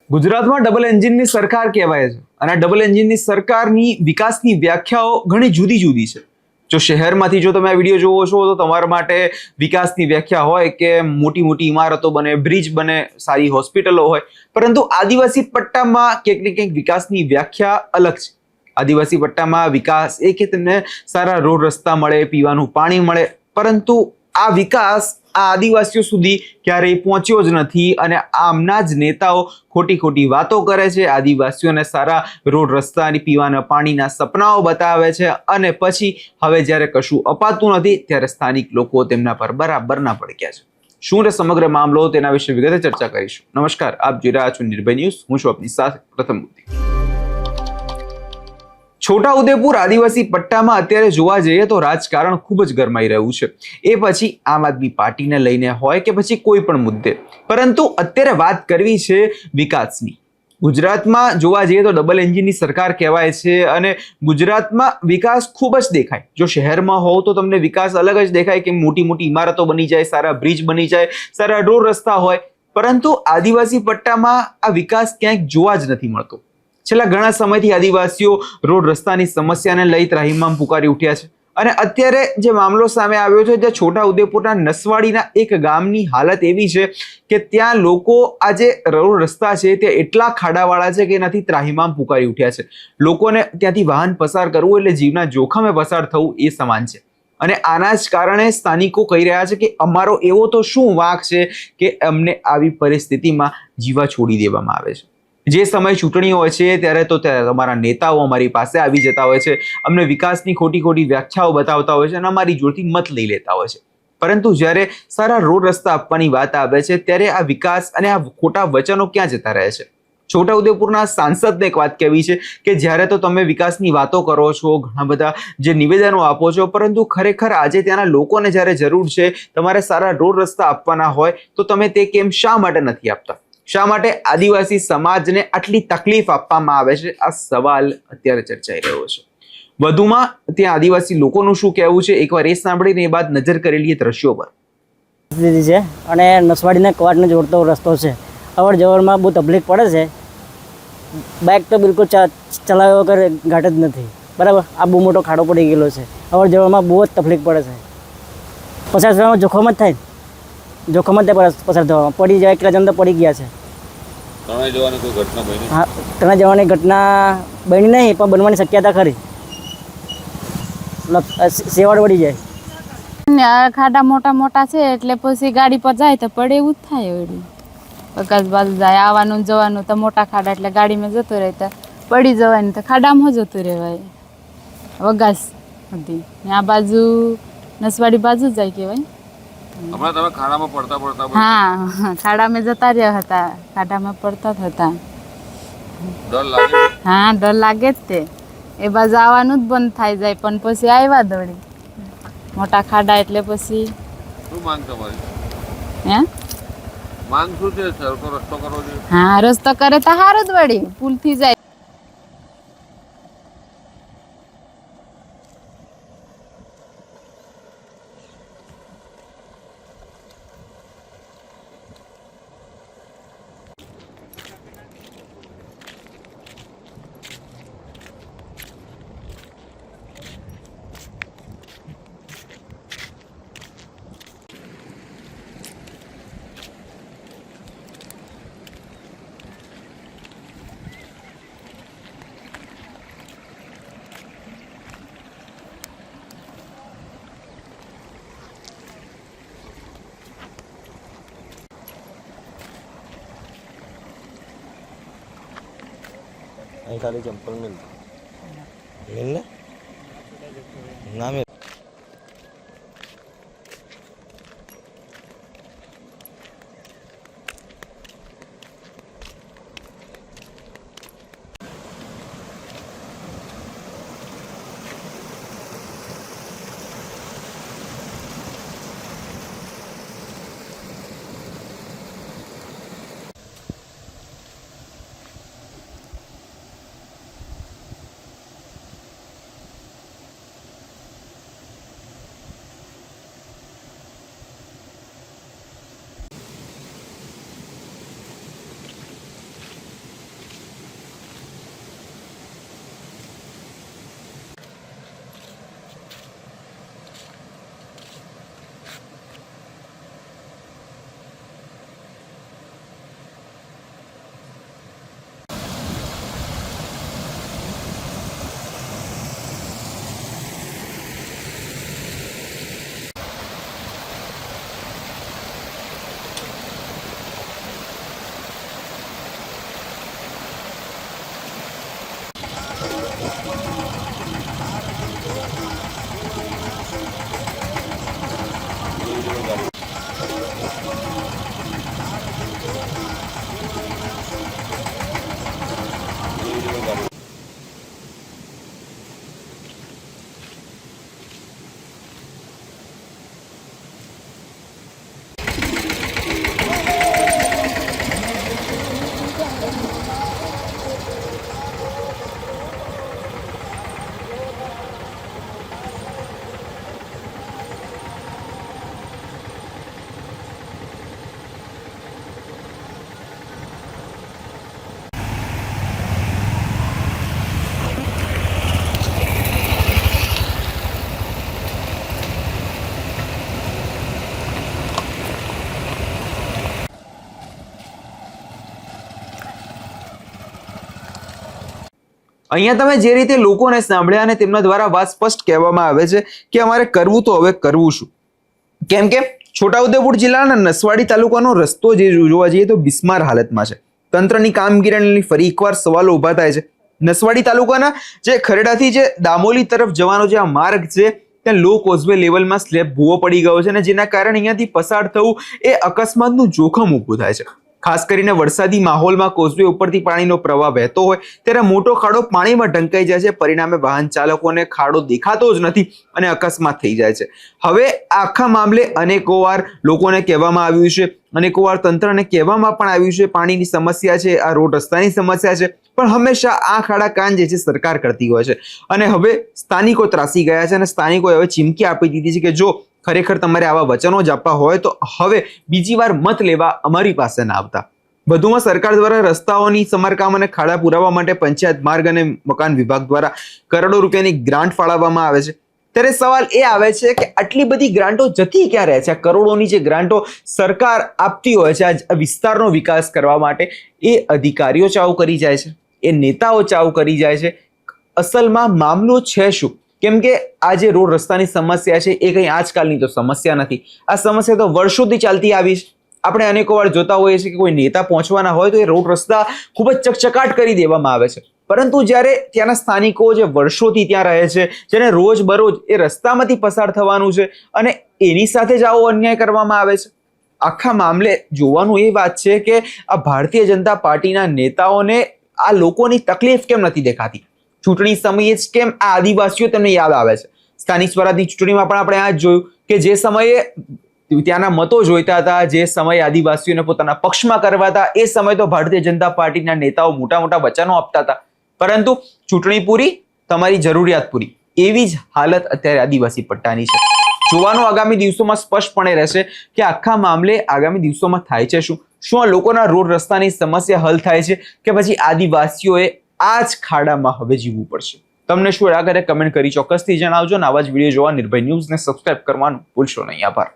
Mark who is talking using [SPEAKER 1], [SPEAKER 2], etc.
[SPEAKER 1] ગુજરાતમાં ડબલ એન્જિનની સરકાર કહેવાય છે અને ડબલ એન્જિનની સરકારની વિકાસની વ્યાખ્યાઓ ઘણી જુદી જુદી છે. જો શહેરમાંથી જો તમે આ વિડીયો જોવો છો તો તમારા માટે વિકાસની વ્યાખ્યા હોય કે મોટી મોટી ઇમારતો બને, બ્રિજ બને, સારી હોસ્પિટલો હોય, પરંતુ આદિવાસી પટ્ટામાં ક્યાંક ને ક્યાંક વિકાસની વ્યાખ્યા અલગ છે. આદિવાસી પટ્ટામાં વિકાસ એ કે તમને સારા રોડ રસ્તા મળે, પીવાનું પાણી મળે, પરંતુ આ વિકાસ આ આદિવાસીઓ સુધી ક્યારેય પહોંચ્યો જ નથી અને આમના જ નેતાઓ ખોટી ખોટી વાતો કરે છે, આદિવાસીઓને સારા રોડ રસ્તાની પીવાના પાણીના સપનાઓ બતાવે છે અને પછી હવે જ્યારે કશું અપાતું નથી ત્યારે સ્થાનિક લોકો તેમના પર બરાબરના પડક્યા છે. શું છે સમગ્ર મામલો, તેના વિશે વિગતે ચર્ચા કરીશું. નમસ્કાર, આપ જોઈ રહ્યા છો નિર્ભય ન્યૂઝ. હું છું આપની સાથે પ્રથમ મોદી. છોટાઉદેપુર આદિવાસી પટ્ટામાં અત્યારે જોવા જઈએ તો રાજકારણ ખૂબ જ ગરમાઈ રહ્યું છે. એ પછી આમ આદમી પાર્ટીને લઈને હોય કે પછી કોઈ પણ મુદ્દે, પરંતુ અત્યારે વાત કરવી છે વિકાસની. ગુજરાતમાં જોવા જઈએ તો ડબલ એન્જિનની સરકાર કહેવાય છે અને ગુજરાતમાં વિકાસ ખૂબ જ દેખાય. જો શહેરમાં હોવ તો તમને વિકાસ અલગ જ દેખાય કે મોટી મોટી ઇમારતો બની જાય, સારા બ્રિજ બની જાય, સારા રોડ રસ્તા હોય, પરંતુ આદિવાસી પટ્ટામાં આ વિકાસ ક્યાંક જોવા જ નથી મળતો. છેલ્લા ઘણા સમયથી આદિવાસીઓ રોડ રસ્તાની સમસ્યાને લઈ ત્રાહિમામ પુકારી ઉઠ્યા છે અને અત્યારે જે મામલો સામે આવ્યો છે તે છોટાઉદેપુરના નસવાડીના એક ગામની હાલત એવી છે કે ત્યાં લોકો આ જે રોડ રસ્તા છે તે એટલા ખાડાવાળા છે કે એનાથી ત્રાહિમામ પુકારી ઉઠ્યા છે. લોકોને ત્યાંથી વાહન પસાર કરવું એટલે જીવના જોખમે પસાર થવું એ સમાન છે અને આના જ કારણે સ્થાનિકો કહી રહ્યા છે કે અમારો એવો તો શું વાંક છે કે અમને આવી પરિસ્થિતિમાં જીવા છોડી દેવામાં આવે છે. જે સમય ચૂંટણી હોય છે ત્યારે તો તમારા નેતાઓ અમારી પાસે આવી જતા હોય છે, અમને વિકાસની ખોટી ખોટી વ્યાખ્યાઓ બતાવતા હોય છે અને અમારી જોડથી મત લઈ લેતા હોય છે, પરંતુ જ્યારે સારા રોડ રસ્તા આપવાની વાત આવે છે ત્યારે આ વિકાસ અને આ ખોટા વચનો ક્યાં જતા રહે છે. છોટાઉદેપુરના સાંસદને એક વાત કહેવી છે કે જ્યારે તો તમે વિકાસની વાતો કરો છો, ઘણા બધા જે નિવેદનો આપો છો, પરંતુ ખરેખર આજે ત્યાંના લોકોને જ્યારે જરૂર છે, તમારે સારા રોડ રસ્તા આપવાના હોય તો તમે તે કેમ શા માટે નથી આપતા? શા માટે આદિવાસી સમાજને આટલી તકલીફ આપવામાં આવે છે? આ સવાલ અત્યારે ચર્ચાઈ રહ્યો છે. વધુમાં ત્યાં આદિવાસી લોકોનું શું કહેવું છે એકવાર એ સાંભળીને એ બાદ નજર કરી લઈએ દ્રશ્યો પર.
[SPEAKER 2] છે અને નસવાડીને કવાડને જોડતો રસ્તો છે. અવર જવરમાં બહુ તકલીફ પડે છે. બાઇક તો બિલકુલ ચલાવ્યા વગર ઘાટ જ નથી, બરાબર. આ બહુ મોટો ખાડો પડી ગયેલો છે. અવર જવરમાં બહુ જ તકલીફ પડે છે. પસાર થવામાં જોખમ જ થાય, જોખમ જ થાય પસાર થવામાં. પડી જાય કે અંદર પડી ગયા છે.
[SPEAKER 3] તણાઈ જવાની કોઈ ઘટના બની?
[SPEAKER 2] હા, તણાઈ જવાની ઘટના બની નહીં, પણ બનવાની શક્યતા ખરી. સેવાડ વળી જાય.
[SPEAKER 4] ખાડા મોટા મોટા છે એટલે પછી ગાડી પર જાય તો પડે એવું જ થાય. વળી અકાશ બાજુ જાય, આવવાનું જવાનું તો મોટા ખાડા એટલે ગાડીમાં જતું રહે તો પડી જવાની, તો ખાડામાં જતું રહેવાય. વગાસ હતી આ બાજુ નસવાડી બાજુ જાય કહેવાય.
[SPEAKER 3] હમણાં તમે ખાડામાં પડતા
[SPEAKER 4] હા, ખાડામાં જતા રહ્યા હતા, ખાડામાં પડતા જ હતા.
[SPEAKER 3] ડર લાગે?
[SPEAKER 4] હા, ડર લાગે જ તે. એ બાજુ આવવાનું જ બંધ થઈ જાય, પણ પછી આવ્યા દોડી મોટા ખાડા એટલે પછી.
[SPEAKER 3] શું માંગ તમારી?
[SPEAKER 4] હે
[SPEAKER 3] માંગ શું છે? સરખો રસ્તો કરવો જોઈએ.
[SPEAKER 4] હા, રસ્તો કરે તો સારું જ વળી, પુલ થી જાય.
[SPEAKER 5] અહીં ખાલી ચંપલ મિલ ને ના મિલ.
[SPEAKER 1] અહીંયા તમે જે રીતે લોકોને સાંભળ્યા અને તેમના દ્વારા વાત સ્પષ્ટ કહેવામાં આવે છે કે અમારે કરવું તો હવે કરવું શું, કેમ કે છોટાઉદેપુર જિલ્લાના નસવાડી તાલુકાનો રસ્તો જે જોવા જઈએ તો બિસ્માર હાલતમાં છે. તંત્રની કામગીરીને ફરી એકવાર સવાલો ઊભા થાય છે. નસવાડી તાલુકાના જે ખરેડાથી જે દામોલી તરફ જવાનો જે આ માર્ગ છે ત્યાં લો કોઝવે લેવલમાં સ્લેબ ભૂવો પડી ગયો છે અને જેના કારણે અહીંયાથી પસાર થવું એ અકસ્માતનું જોખમ ઊભું થાય છે. ખાસ કરીને વરસાદી માહોલમાં કોઝવે ઉપરથી પાણીનો પ્રવાહ વહેતો હોય ત્યારે મોટો ખાડો પાણીમાં ઢંકાઈ જાય છે. પરિણામે વાહન ચાલકોને ખાડો દેખાતો જ નથી અને અકસ્માત થઈ જાય છે. હવે આખા મામલે અનેકોવાર લોકોને કહેવામાં આવ્યું છે, અનેકોવાર તંત્રને કહેવામાં પણ આવ્યું છે પાણીની સમસ્યા છે, આ રોડ રસ્તાની સમસ્યા છે, પણ હંમેશા આ ખાડા કાન જે છે સરકાર કરતી હોય છે. અને હવે સ્થાનિકો ત્રાસી ગયા છે અને સ્થાનિકોએ હવે ચીમકી આપી દીધી છે કે જો ખરેખર તમારે આવા વચનો જ આપવા હોય તો હવે બીજી વાર મત લેવા અમારી પાસે ના આવતા. વધુમાં સરકાર દ્વારા રસ્તાઓની સમારકામ અને ખાડા પુરાવા માટે પંચાયત માર્ગ અને મકાન વિભાગ દ્વારા કરોડો રૂપિયાની ગ્રાન્ટ ફાળવવામાં આવે છે. ત્યારે સવાલ એ આવે છે કે આટલી બધી ગ્રાન્ટો જતી ક્યાં રહે છે? આ કરોડોની જે ગ્રાન્ટો સરકાર આપતી હોય છે આ વિસ્તારનો વિકાસ કરવા માટે, એ અધિકારીઓ ચાવ કરી જાય છે, એ નેતાઓ ચાવ કરી જાય છે. અસલમાં મામલો છે શું? કેમ કે આ જે રોડ રસ્તાની સમસ્યા છે એ કંઈ આજકાલની તો સમસ્યા નથી. આ સમસ્યા તો વર્ષોથી ચાલતી આવી છે. આપણે અનેકો વાર જોતા હોઈએ છીએ કે કોઈ નેતા પહોંચવાના હોય તો એ રોડ રસ્તા ખૂબ જ ચકચકાટ કરી દેવામાં આવે છે. પરંતુ જ્યારે ત્યાંના સ્થાનિકો જે વર્ષોથી ત્યાં રહે છે, જેને રોજ બરોજ એ રસ્તામાંથી પસાર થવાનું છે અને એની સાથે જ આવો અન્યાય કરવામાં આવે છે. આખા મામલે જોવાનું એ વાત છે કે આ ભારતીય જનતા પાર્ટીના નેતાઓને આ લોકોની તકલીફ કેમ નથી દેખાતી? ચૂંટણી સમયે જ કેમ આ આદિવાસીઓ તેમને યાદ આવે છે? સ્થાનિક સ્વરાજની ચૂંટણીમાં પણ આપણે આ જ જોયું કે જે સમયે ત્યાંના મતો જોઈતા હતા, જે સમયે આદિવાસીઓને પોતાના પક્ષમાં કરવા હતા, એ સમયે તો ભારતીય જનતા પાર્ટીના નેતાઓ મોટા મોટા વચનો આપતા હતા. પરંતુ ચૂંટણી પૂરી, તમારી જરૂરિયાત પૂરી, એવી જ હાલત અત્યારે આદિવાસી પટ્ટાની છે. જોવાનું આગામી દિવસોમાં સ્પષ્ટપણે રહેશે કે આખા મામલે આગામી દિવસોમાં થાય છે શું? શું આ લોકોના રોડ રસ્તાની સમસ્યા હલ થાય છે કે પછી આદિવાસીઓએ આ જ ખાડામાં હવે જીવવું પડશે? તમને શું લાગે કમેન્ટ કરી ચોક્કસથી જણાવજો. અને આવા જ વિડીયો જોવા નિર્ભય ન્યૂઝને સબસ્ક્રાઇબ કરવાનું ભૂલશો નહીં. આભાર.